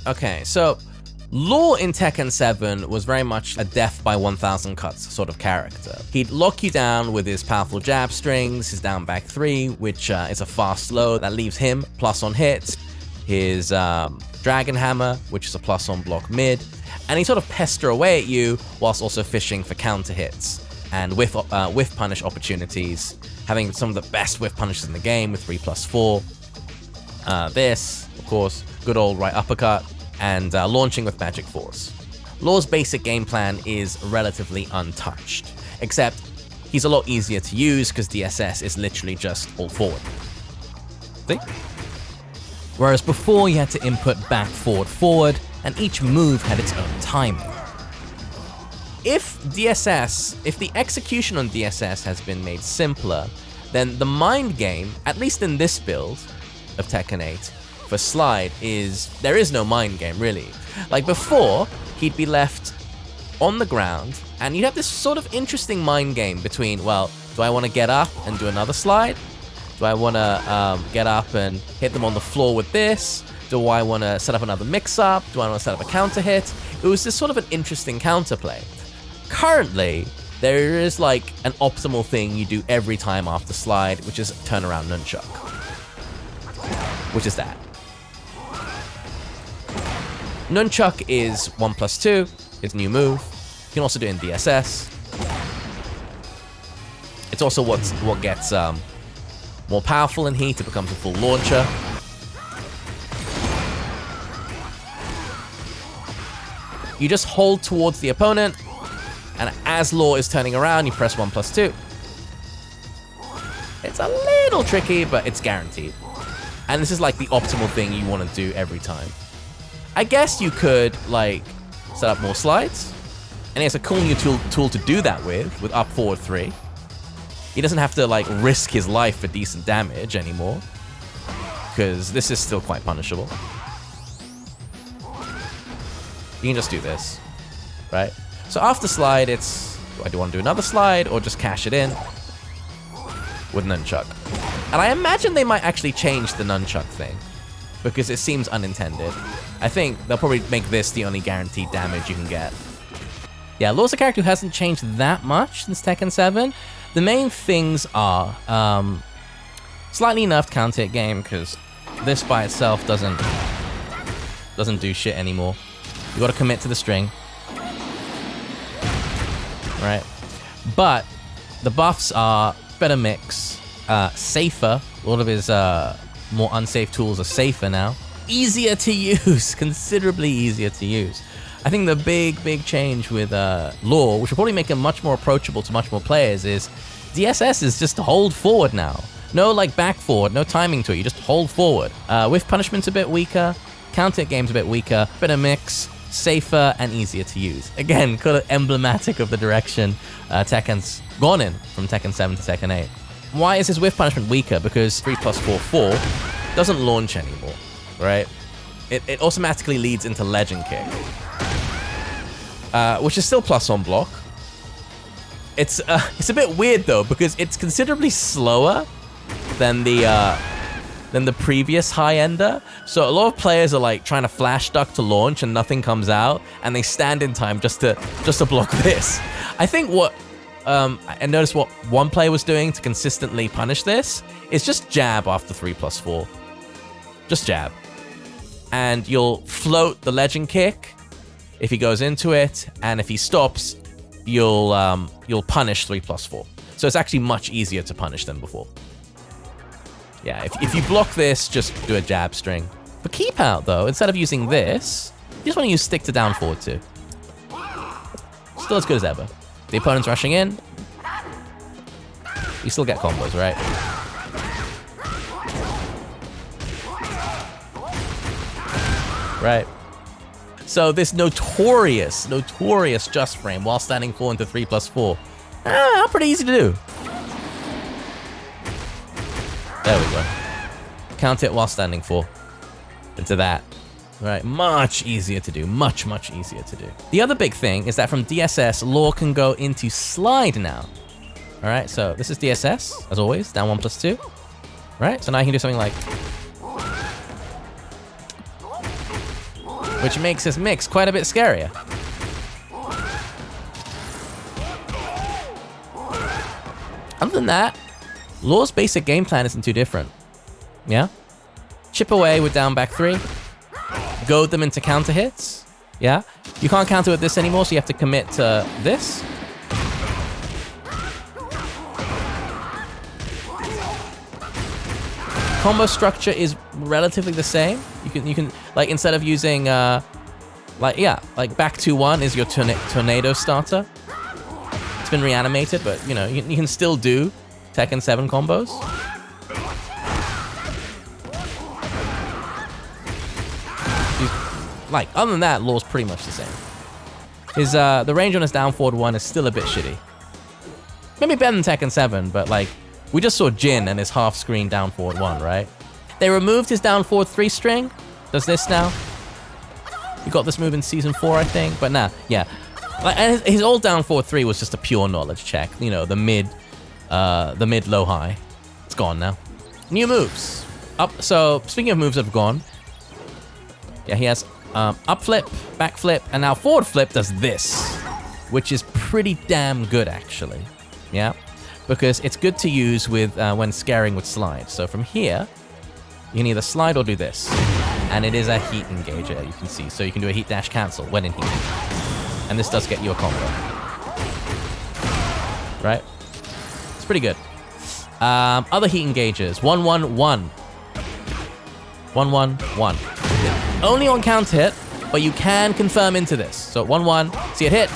Okay, so Law in Tekken 7 was very much a death by 1,000 cuts sort of character. He'd lock you down with his powerful jab strings, his down back 3, which is a fast low that leaves him plus on hits, his dragon hammer, which is a plus on block mid, and he sort of pester away at you whilst also fishing for counter hits and whiff punish opportunities, having some of the best whiff punishes in the game with 3+4. This, of course, good old right uppercut, and launching with magic force. Law's basic game plan is relatively untouched, except he's a lot easier to use because DSS is literally just all forward. See? Whereas before you had to input back, forward, and each move had its own timing. If the execution on DSS has been made simpler, then the mind game, at least in this build of Tekken 8, for Slide there is no mind game, really. Like before, he'd be left on the ground, and you'd have this sort of interesting mind game between, well, do I want to get up and do another slide? Do I want to get up and hit them on the floor with this? Do I want to set up another mix-up? Do I want to set up a counter hit? It was this sort of an interesting counterplay. Currently, there is like an optimal thing you do every time after slide, which is turn around nunchuk. Which is that. Nunchuk is 1+2, his new move. You can also do it in DSS. It's also what gets more powerful in Heat. It becomes a full launcher. You just hold towards the opponent, and as Law is turning around, you press 1+2. It's a little tricky, but it's guaranteed. And this is like the optimal thing you want to do every time. I guess you could like set up more slides, and it's a cool new tool to do that with up, forward 3. He doesn't have to like risk his life for decent damage anymore, because this is still quite punishable. You can just do this, right? So after slide, it's, do I want to do another slide or just cash it in with nunchuck? And I imagine they might actually change the nunchuck thing, because it seems unintended. I think they'll probably make this the only guaranteed damage you can get. Yeah, Law's a character who hasn't changed that much since Tekken 7. The main things are slightly nerfed counter hit game, because this by itself doesn't do shit anymore. You gotta commit to the string. Right? But the buffs are better mix, safer. A lot of his more unsafe tools are safer now. Easier to use, considerably easier to use. I think the big change with Law, which will probably make him much more approachable to much more players, is DSS is just hold forward now. No like back forward, no timing to it, you just hold forward. Whiff punishment's a bit weaker, counter game's a bit weaker, better mix, safer, and easier to use. Again, kind of emblematic of the direction Tekken's gone in from Tekken 7 to Tekken 8. Why is his whiff punishment weaker? Because 3+4, 4 doesn't launch anymore, right? It automatically leads into legend kick, which is still plus on block. It's a bit weird though, because it's considerably slower than the previous high-ender. So a lot of players are like trying to flash duck to launch and nothing comes out, and they stand in time just to block this. I think I noticed what one player was doing to consistently punish this is just jab after 3+4. Just jab. And you'll float the legend kick if he goes into it, and if he stops, you'll punish 3+4. So it's actually much easier to punish than before. Yeah, if you block this, just do a jab string. For keep out though, instead of using this, you just want to use stick to down forward 2. Still as good as ever. The opponent's rushing in, you still get combos, right? Right. So this notorious just frame while standing 4 into 3+4. Pretty easy to do. There we go. Count it while standing 4 into that. Right, much easier to do, much easier to do. The other big thing is that from DSS, Law can go into slide now. All right, so this is DSS, as always, down 1+2. Right, so now I can do something like which makes his mix quite a bit scarier. Other than that, Law's basic game plan isn't too different. Yeah? Chip away with down back 3. Goad them into counter hits. Yeah? You can't counter with this anymore, so you have to commit to this. Combo structure is relatively the same. You can like instead of using like back 2-1 is your tornado starter. It's been reanimated, but you know you can still do Tekken 7 combos. Like other than that, Law's pretty much the same. His the range on his down forward 1 is still a bit shitty. Maybe better than Tekken 7, but like we just saw Jin and his half screen down forward 1, right? They removed his down forward 3 string. Does this now? You got this move in season 4, I think, but nah, yeah. Like, and his old down forward 3 was just a pure knowledge check. You know, the mid, low, high. It's gone now. New moves. So speaking of moves that have gone, yeah, he has up flip, back flip, and now forward flip does this, which is pretty damn good actually. Yeah, because it's good to use with when scaring with slide. So from here, you can either slide or do this, and it is a heat engager, you can see. So you can do a heat dash cancel when in heat, and this does get you a combo. Right? It's pretty good. Other heat engagers, 1-1-1. 1-1-1. Only on counter hit, but you can confirm into this. So 1-1, see it hit,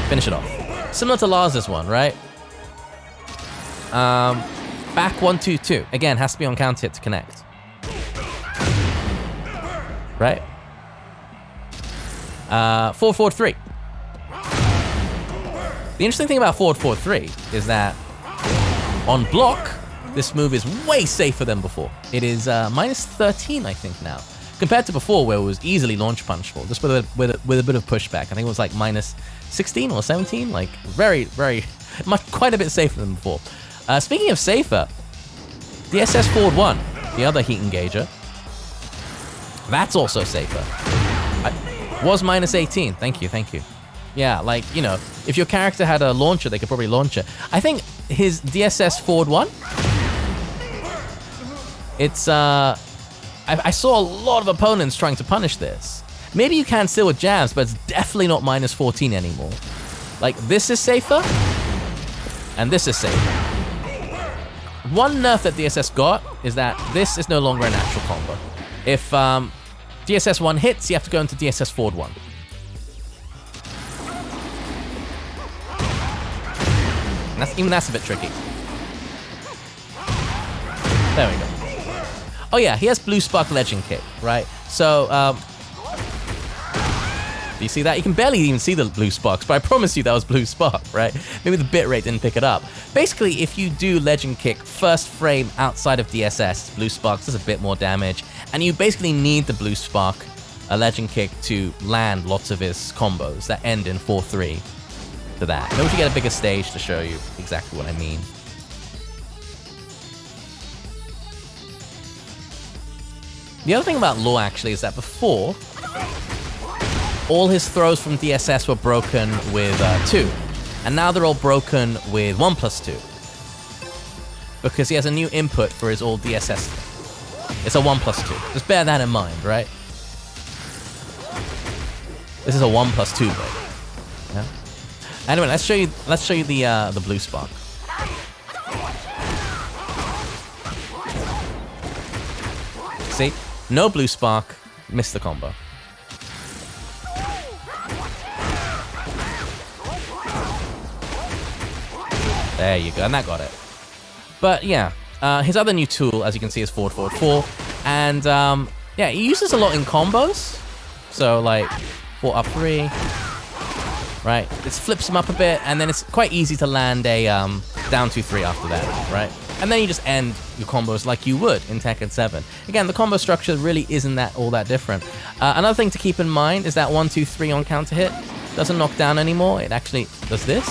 finish it off. Similar to Lars's one, right? Back 1-2-2. Again, has to be on counter hit to connect. Right? 4-4-3. The interesting thing about forward 4-3 is that on block, this move is way safer than before. It is minus 13, I think, now. Compared to before, where it was easily launch punchable, just with a bit of pushback. I think it was like minus 16 or 17, like quite a bit safer than before. Speaking of safer, the SS Forward 1, the other heat engager, that's also safer. Was minus 18. Thank you. Yeah, like, you know, if your character had a launcher, they could probably launch it. I think his DSS Forward 1, it's, I saw a lot of opponents trying to punish this. Maybe you can still with jabs, but it's definitely not minus 14 anymore. Like, this is safer, and this is safer. One nerf that DSS got is that this is no longer a natural combo. If DSS 1 hits, you have to go into DSS Forward 1. And that's a bit tricky. There we go. Oh yeah, he has Blue Spark Legend Kick, right? So, do you see that? You can barely even see the blue sparks, but I promise you that was Blue Spark, right? Maybe the bitrate didn't pick it up. Basically, if you do Legend Kick first frame outside of DSS, Blue Sparks does a bit more damage, and you basically need the Blue Spark, a Legend Kick, to land lots of his combos that end in 4-3 to that. Maybe we should get a bigger stage to show you exactly what I mean. The other thing about Law, actually, is that before, all his throws from DSS were broken with 2. And now they're all broken with 1+2. Because he has a new input for his old DSS thing. It's a 1+2. Just bear that in mind, right? This is a 1+2 blade. Yeah? Anyway, let's show you the Blue Spark. See? No Blue Spark, missed the combo. There you go, and that got it. But yeah, his other new tool, as you can see, is forward, forward, 4. And yeah, he uses a lot in combos. So like 4 up 3, right? It flips him up a bit, and then it's quite easy to land a down 2-3 after that, right? And then you just end your combos like you would in Tekken 7. Again, the combo structure really isn't all that different. Another thing to keep in mind is that 1-2-3 on counter hit doesn't knock down anymore. It actually does this.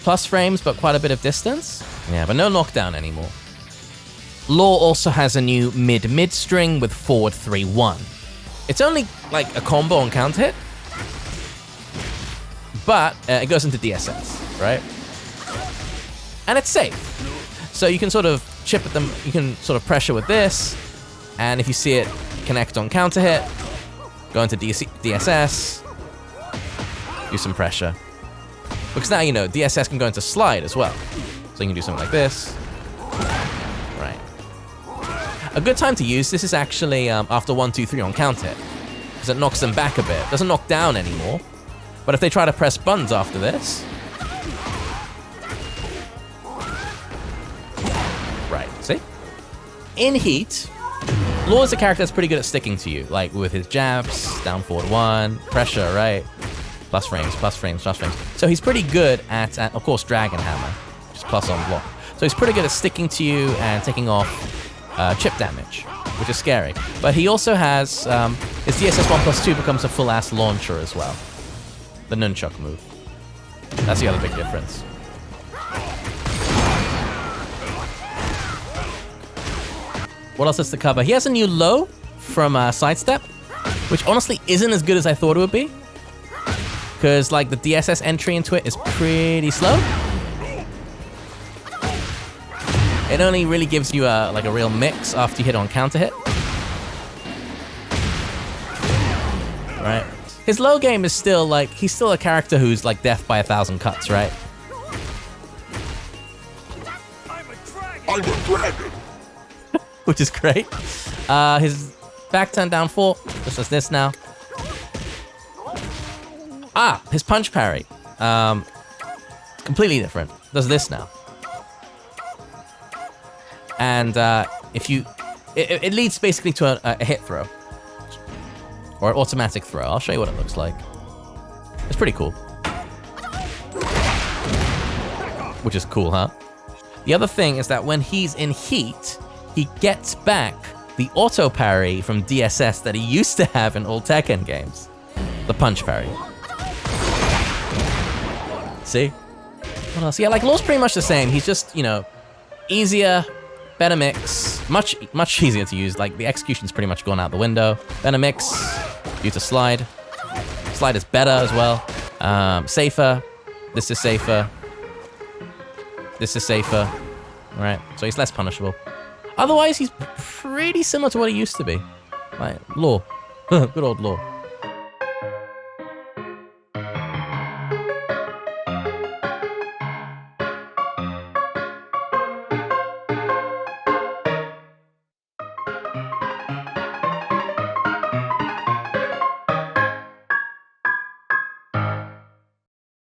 Plus frames, but quite a bit of distance. Yeah, but no knockdown anymore. Law also has a new mid-mid string with forward 3-1. It's only like a combo on counter hit, but it goes into DSS, right? And it's safe. So you can sort of chip at them, you can sort of pressure with this, and if you see it connect on counter hit, go into DSS, do some pressure. Because now you know, DSS can go into slide as well. So you can do something like this. Right. A good time to use this is actually after 1, 2, 3 on counter hit. Because it knocks them back a bit. Doesn't knock down anymore. But if they try to press buttons after this... Right, see? In heat, Law is a character that's pretty good at sticking to you. Like with his jabs, down forward 1, pressure, right? Plus frames, plus frames, plus frames. So he's pretty good at of course, Dragon Hammer. Just plus on block. So he's pretty good at sticking to you and taking off chip damage, which is scary. But he also has, his DSS 1+2 becomes a full-ass launcher as well. The nunchuk move. That's the other big difference. What else is to cover? He has a new low from Sidestep, which honestly isn't as good as I thought it would be. Because like the DSS entry into it is pretty slow. It only really gives you like a real mix after you hit on counter hit. Right? His low game is still like, he's still a character who's like death by 1,000 cuts, right? I'm a dragon. Which is great. His back turn down 4, just as this now. His punch parry. Completely different. Does this now. And if you... It leads basically to a hit throw. Or an automatic throw. I'll show you what it looks like. It's pretty cool. Which is cool, huh? The other thing is that when he's in heat, he gets back the auto parry from DSS that he used to have in old Tekken games. The punch parry. See? What else? Yeah, like Law's pretty much the same. He's just, you know, easier, better mix, much easier to use. Like the execution's pretty much gone out the window. Better mix, due to slide. Slide is better as well. Safer. This is safer. This is safer. Right? So he's less punishable. Otherwise, he's pretty similar to what he used to be. Like, Law. Good old Law.